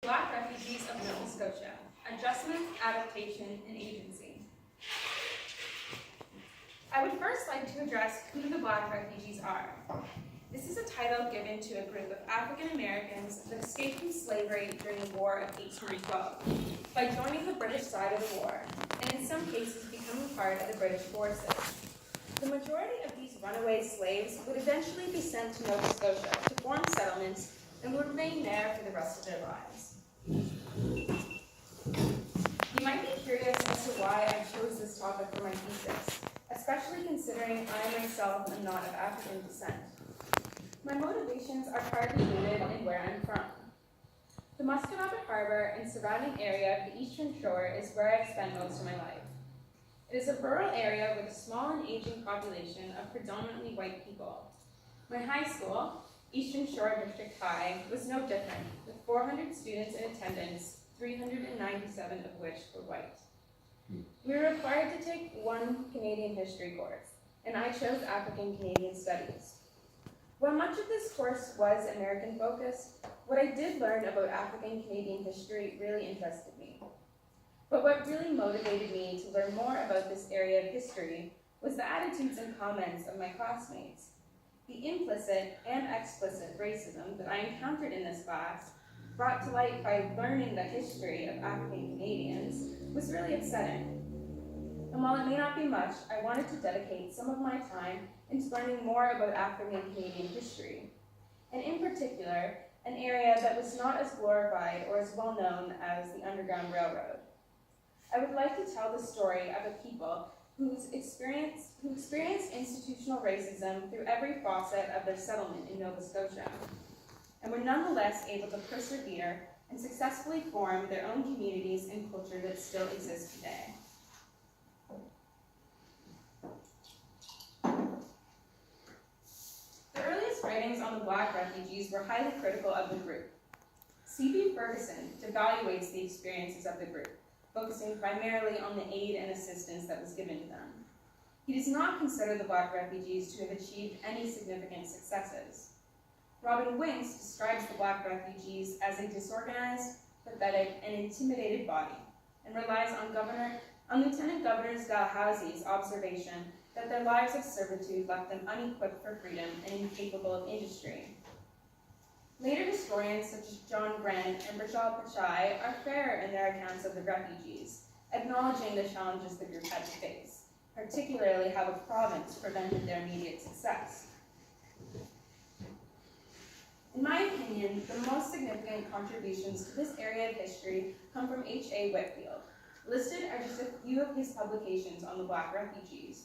Black refugees of Nova Scotia, adjustment, adaptation, and agency. I would first like to address who the Black refugees are. This is a title given to a group of African Americans that escaped from slavery during the War of 1812 by joining the British side of the war, and in some cases becoming part of the British forces. The majority of these runaway slaves would eventually be sent to Nova Scotia to form settlements and would remain there for the rest of their lives. You might be curious as to why I chose this topic for my thesis, especially considering I myself am not of African descent. My motivations are partly rooted in where I'm from. The Musqueam Harbor and surrounding area of the Eastern Shore is where I've spent most of my life. It is a rural area with a small and aging population of predominantly white people. My high school, Eastern Shore District High, was no different, with 400 students in attendance, 397 of which were white. We were required to take one Canadian history course, and I chose African Canadian Studies. While much of this course was American focused, what I did learn about African Canadian history really interested me. But what really motivated me to learn more about this area of history was the attitudes and comments of my classmates. The implicit and explicit racism that I encountered in this class, brought to light by learning the history of African Canadians, was really upsetting. And while it may not be much, I wanted to dedicate some of my time into learning more about African Canadian history, and in particular, an area that was not as glorified or as well known as the Underground Railroad. I would like to tell the story of a people who experienced institutional racism through every facet of their settlement in Nova Scotia, and were nonetheless able to persevere and successfully form their own communities and culture that still exist today. The earliest writings on the Black refugees were highly critical of the group. C.B. Ferguson evaluates the experiences of the group, focusing primarily on the aid and assistance that was given to them. He does not consider the Black refugees to have achieved any significant successes. Robin Winks describes the Black refugees as a disorganized, pathetic, and intimidated body, and relies on Lieutenant Governor Dalhousie's observation that their lives of servitude left them unequipped for freedom and incapable of industry. Later historians such as John Grant and Rachel Pachai are fairer in their accounts of the refugees, acknowledging the challenges the group had to face, particularly how the province prevented their immediate success. In my opinion, the most significant contributions to this area of history come from H.A. Whitfield. Listed are just a few of his publications on the Black refugees.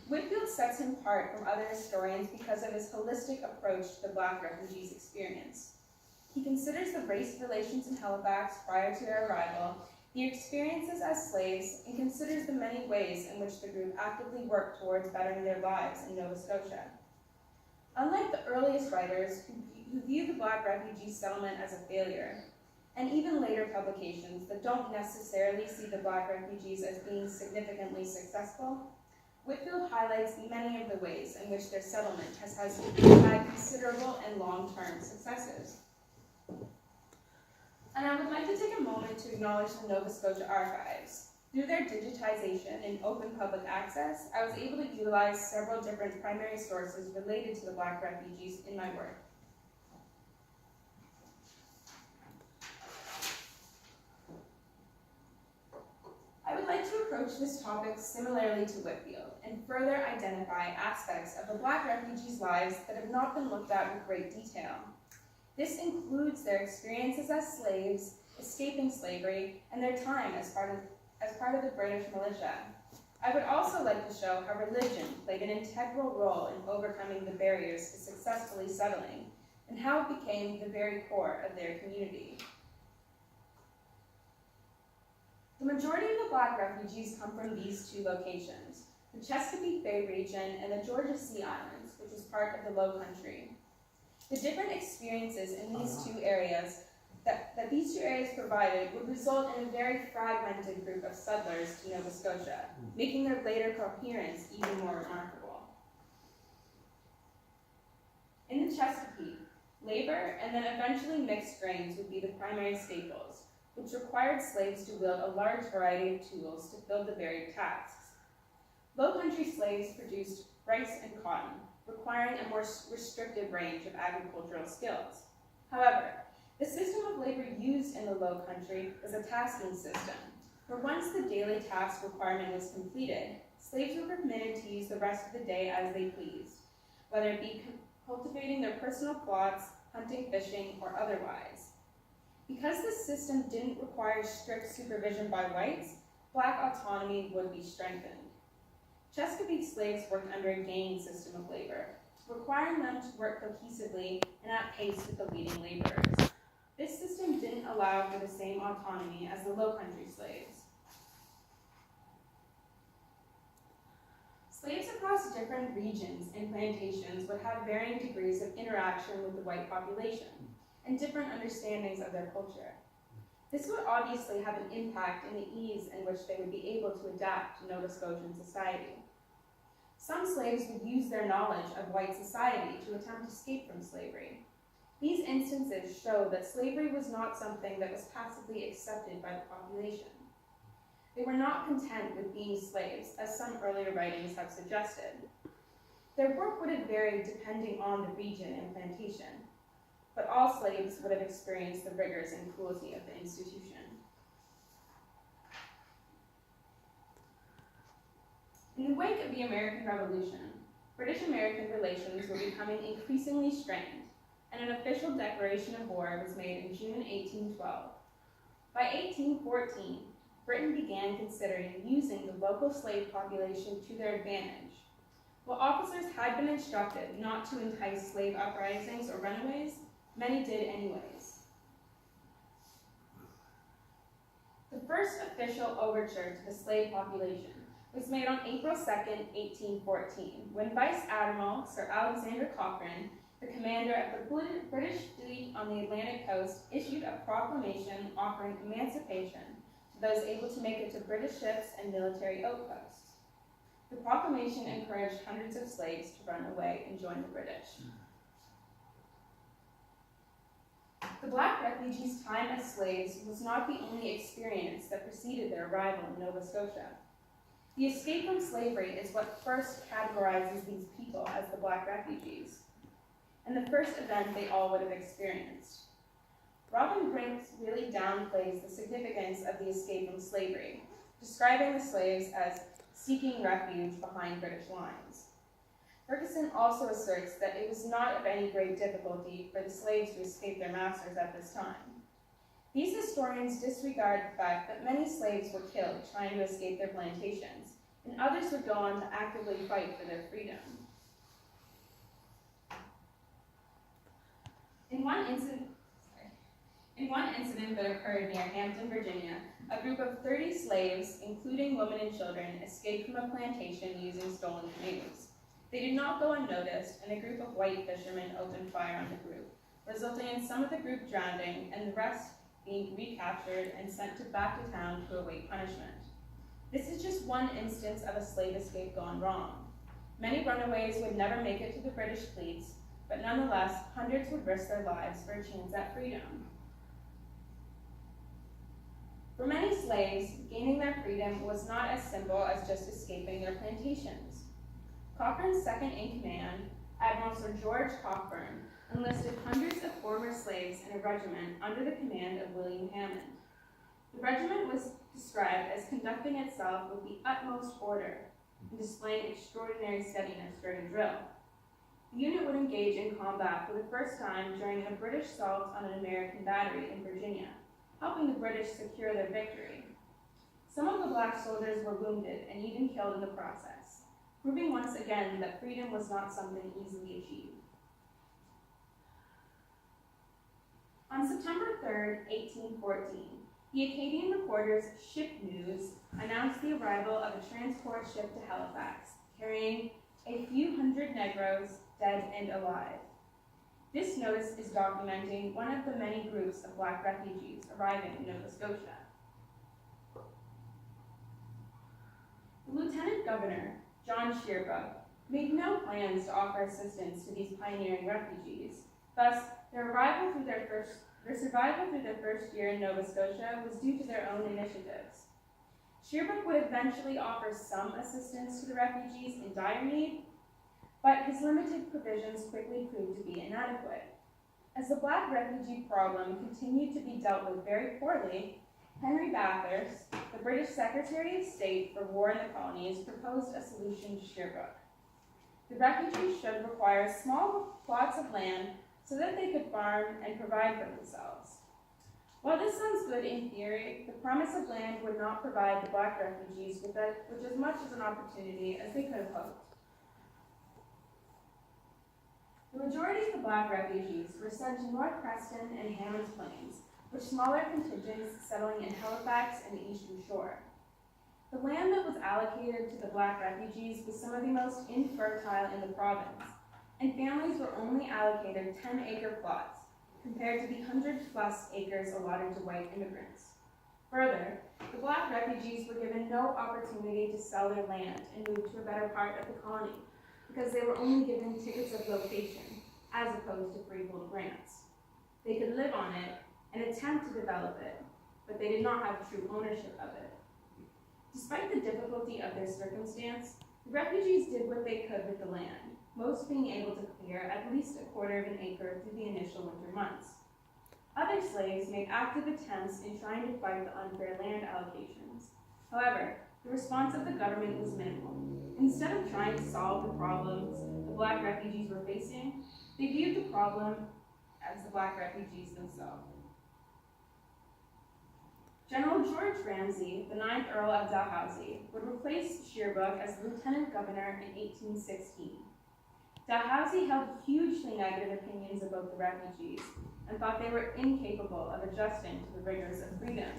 Whitfield sets him apart from other historians because of his holistic approach to the Black refugees' experience. He considers the race relations in Halifax prior to their arrival, the experiences as slaves, and considers the many ways in which the group actively worked towards bettering their lives in Nova Scotia. Unlike the earliest writers who view the Black refugee settlement as a failure, and even later publications that don't necessarily see the Black refugees as being significantly successful, Whitfield highlights many of the ways in which their settlement has had considerable and long-term successes. And I would like to take a moment to acknowledge the Nova Scotia archives. Through their digitization and open public access, I was able to utilize several different primary sources related to the Black refugees in my work. I would like to approach this topic similarly to Whitfield and further identify aspects of the Black refugees' lives that have not been looked at with great detail. This includes their experiences as slaves, escaping slavery, and their time as part of the British militia. I would also like to show how religion played an integral role in overcoming the barriers to successfully settling, and how it became the very core of their community. The majority of the Black refugees come from these two locations, the Chesapeake Bay region and the Georgia Sea Islands, which is part of the Low Country. The different experiences in these two areas that these two areas provided would result in a very fragmented group of settlers to Nova Scotia, making their later coherence even more remarkable. In the Chesapeake, Labor and then eventually mixed grains would be the primary staples, which required slaves to wield a large variety of tools to fill the varied tasks. Low-country slaves produced rice and cotton, requiring a more restricted range of agricultural skills. However, the system of labor used in the Low Country was a tasking system, where once the daily task requirement was completed, slaves were permitted to use the rest of the day as they pleased, whether it be cultivating their personal plots, hunting, fishing, or otherwise. Because this system didn't require strict supervision by whites, black autonomy would be strengthened. Chesapeake slaves worked under a gang system of labor, requiring them to work cohesively and at pace with the leading laborers. This system didn't allow for the same autonomy as the Low Country slaves. Slaves across different regions and plantations would have varying degrees of interaction with the white population and different understandings of their culture. This would obviously have an impact in the ease in which they would be able to adapt to Nova Scotian society. Some slaves would use their knowledge of white society to attempt to escape from slavery. These instances show that slavery was not something that was passively accepted by the population. They were not content with being slaves, as some earlier writings have suggested. Their work would have varied depending on the region and plantation, but all slaves would have experienced the rigors and cruelty of the institution. In the wake of the American Revolution, British-American relations were becoming increasingly strained, and an official declaration of war was made in June 1812. By 1814, Britain began considering using the local slave population to their advantage. While officers had been instructed not to entice slave uprisings or runaways, many did anyways. The first official overture to the slave population was made on April 2nd, 1814, when Vice Admiral Sir Alexander Cochrane, the commander of the British fleet on the Atlantic coast, issued a proclamation offering emancipation to those able to make it to British ships and military outposts. The proclamation encouraged hundreds of slaves to run away and join the British. The black refugees' time as slaves was not the only experience that preceded their arrival in Nova Scotia. The escape from slavery is what first categorizes these people as the black refugees, and the first event they all would have experienced. Robin Brinks really downplays the significance of the escape from slavery, describing the slaves as seeking refuge behind British lines. Ferguson also asserts that it was not of any great difficulty for the slaves to escape their masters at this time. These historians disregard the fact that many slaves were killed trying to escape their plantations, and others would go on to actively fight for their freedom. In one incident that occurred near Hampton, Virginia, a group of 30 slaves, including women and children, escaped from a plantation using stolen canoes. They did not go unnoticed, and a group of white fishermen opened fire on the group, resulting in some of the group drowning and the rest being recaptured and sent back to town to await punishment. This is just one instance of a slave escape gone wrong. Many runaways would never make it to the British fleets, but nonetheless, hundreds would risk their lives for a chance at freedom. For many slaves, gaining their freedom was not as simple as just escaping their plantations. Cochrane's second-in-command, Admiral Sir George Cockburn, enlisted hundreds of former slaves in a regiment under the command of William Hammond. The regiment was described as conducting itself with the utmost order and displaying extraordinary steadiness during drill. The unit would engage in combat for the first time during a British assault on an American battery in Virginia, helping the British secure their victory. Some of the black soldiers were wounded and even killed in the process, proving once again that freedom was not something easily achieved. On September 3rd, 1814, the Acadian reporter's Ship News announced the arrival of a transport ship to Halifax, carrying a few hundred Negroes, dead and alive. This notice is documenting one of the many groups of black refugees arriving in Nova Scotia. The Lieutenant Governor, John Shearbrook, made no plans to offer assistance to these pioneering refugees. Thus, Their survival through their first year in Nova Scotia was due to their own initiatives. Sherbrooke would eventually offer some assistance to the refugees in dire need, but his limited provisions quickly proved to be inadequate. As the Black refugee problem continued to be dealt with very poorly, Henry Bathurst, the British Secretary of State for War in the Colonies, proposed a solution to Sherbrooke. The refugees should require small plots of land so that they could farm and provide for themselves. While this sounds good in theory, the promise of land would not provide the Black refugees with as much as an opportunity as they could have hoped. The majority of the Black refugees were sent to North Preston and Hammonds Plains, with smaller contingents settling in Halifax and the Eastern Shore. The land that was allocated to the Black refugees was some of the most infertile in the province, and families were only allocated 10-acre plots, compared to the 100-plus acres allotted to white immigrants. Further, the Black refugees were given no opportunity to sell their land and move to a better part of the colony, because they were only given tickets of location, as opposed to freehold grants. They could live on it and attempt to develop it, but they did not have true ownership of it. Despite the difficulty of their circumstance, the refugees did what they could with the land, most being able to clear at least a quarter of an acre through the initial winter months. Other slaves made active attempts in trying to fight the unfair land allocations. However, the response of the government was minimal. Instead of trying to solve the problems the Black refugees were facing, they viewed the problem as the Black refugees themselves. General George Ramsay, the 9th Earl of Dalhousie, would replace Sherbrooke as Lieutenant Governor in 1816. Dalhousie held hugely negative opinions about the refugees and thought they were incapable of adjusting to the rigors of freedom.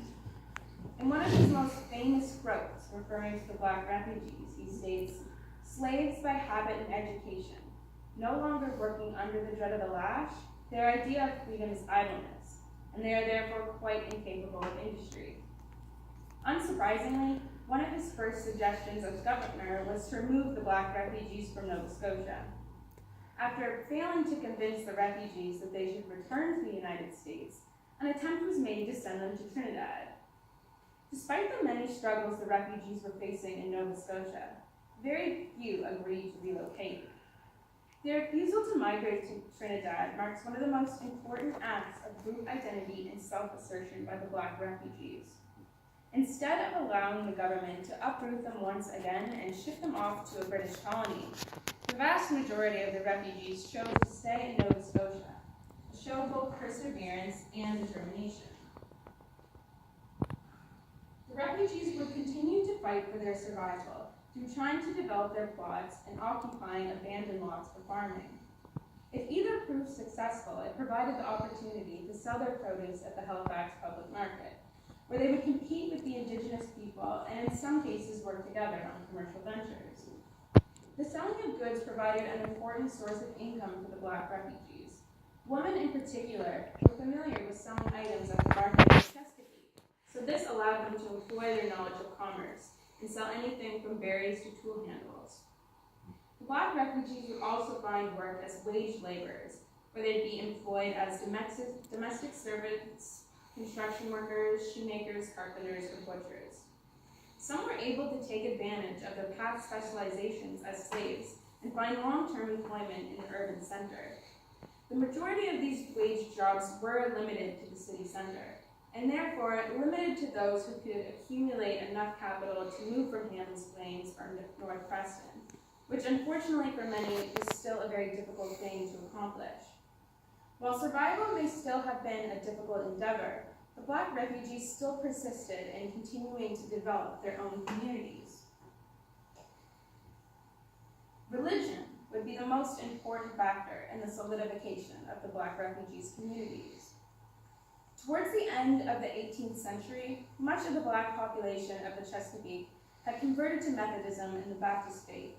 In one of his most famous quotes referring to the Black refugees, he states, "Slaves by habit and education, no longer working under the dread of the lash, their idea of freedom is idleness, and they are therefore quite incapable of industry." Unsurprisingly, one of his first suggestions as governor was to remove the Black refugees from Nova Scotia. After failing to convince the refugees that they should return to the United States, an attempt was made to send them to Trinidad. Despite the many struggles the refugees were facing in Nova Scotia, very few agreed to relocate. Their refusal to migrate to Trinidad marks one of the most important acts of group identity and self-assertion by the Black refugees. Instead of allowing the government to uproot them once again and ship them off to a British colony, the vast majority of the refugees chose to stay in Nova Scotia, to show both perseverance and determination. The refugees would continue to fight for their survival through trying to develop their plots and occupying abandoned lots for farming. If either proved successful, it provided the opportunity to sell their produce at the Halifax public market, where they would compete with the Indigenous people and in some cases work together on commercial ventures. The selling of goods provided an important source of income for the Black refugees. Women in particular were familiar with selling items at the market of Chesapeake, so this allowed them to employ their knowledge of commerce and sell anything from berries to tool handles. The Black refugees would also find work as wage laborers, where they'd be employed as domestic servants, construction workers, shoemakers, carpenters, or butchers. Some were able to take advantage of their past specializations as slaves and find long-term employment in the urban center. The majority of these wage jobs were limited to the city center, and therefore limited to those who could accumulate enough capital to move from Hammonds Plains or North Preston, which unfortunately for many was still a very difficult thing to accomplish. While survival may still have been a difficult endeavor, the Black refugees still persisted in continuing to develop their own communities. Religion would be the most important factor in the solidification of the Black refugees' communities. Towards the end of the 18th century, much of the Black population of the Chesapeake had converted to Methodism and the Baptist faith.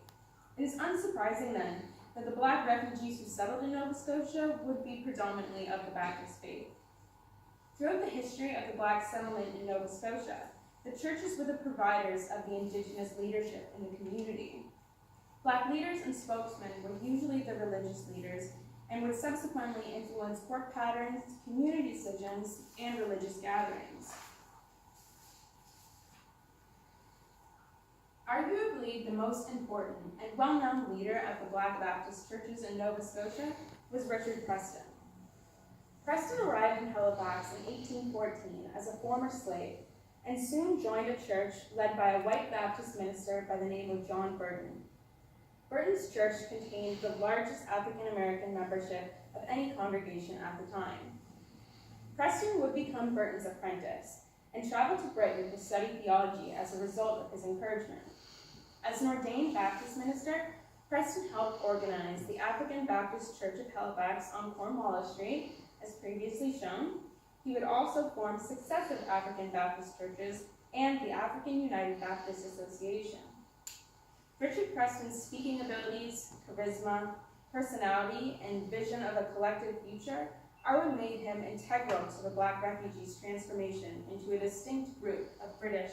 It is unsurprising then that the Black refugees who settled in Nova Scotia would be predominantly of the Baptist faith. Throughout the history of the Black settlement in Nova Scotia, the churches were the providers of the Indigenous leadership in the community. Black leaders and spokesmen were usually the religious leaders, and would subsequently influence work patterns, community decisions, and religious gatherings. Arguably the most important and well-known leader of the Black Baptist churches in Nova Scotia was Richard Preston. Preston arrived in Halifax in 1814 as a former slave and soon joined a church led by a white Baptist minister by the name of John Burton. Burton's church contained the largest African-American membership of any congregation at the time. Preston would become Burton's apprentice and traveled to Britain to study theology as a result of his encouragement. As an ordained Baptist minister, Preston helped organize the African Baptist Church of Halifax on Cornwallis Street, as previously shown. He would also form successive African Baptist churches and the African United Baptist Association. Richard Preston's speaking abilities, charisma, personality, and vision of a collective future are what made him integral to the Black refugees' transformation into a distinct group of British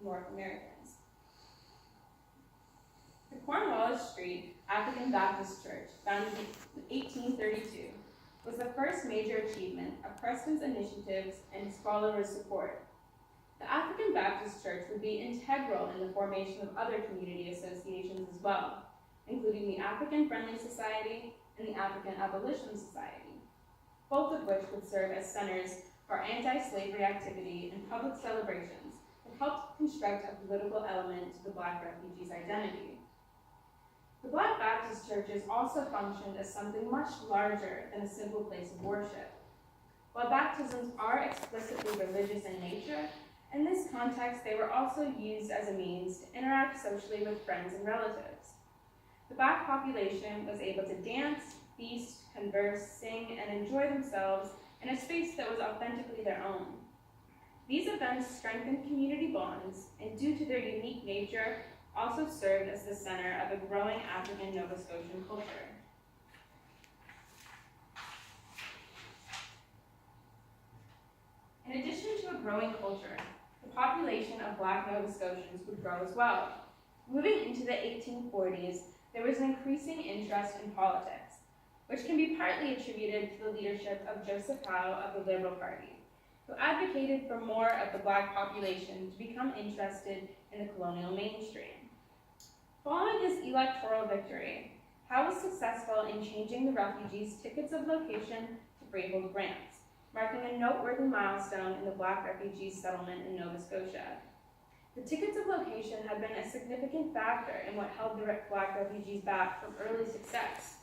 North Americans. The Cornwallis Street African Baptist Church, founded in 1832, was the first major achievement of Preston's initiatives and scholarly support. The African Baptist Church would be integral in the formation of other community associations as well, including the African Friendly Society and the African Abolition Society, both of which would serve as centers for anti-slavery activity and public celebrations that helped construct a political element to the Black refugees' identity. The Black Baptist churches also functioned as something much larger than a simple place of worship. While baptisms are explicitly religious in nature, in this context they were also used as a means to interact socially with friends and relatives. The Black population was able to dance, feast, converse, sing, and enjoy themselves in a space that was authentically their own. These events strengthened community bonds, and due to their unique nature, also served as the center of a growing African Nova Scotian culture. In addition to a growing culture, the population of Black Nova Scotians would grow as well. Moving into the 1840s, there was an increasing interest in politics, which can be partly attributed to the leadership of Joseph Howe of the Liberal Party, who advocated for more of the Black population to become interested in the colonial mainstream. Following his electoral victory, Howe was successful in changing the refugees' tickets of location to freehold grants, marking a noteworthy milestone in the Black refugees' settlement in Nova Scotia. The tickets of location had been a significant factor in what held the Black refugees back from early success.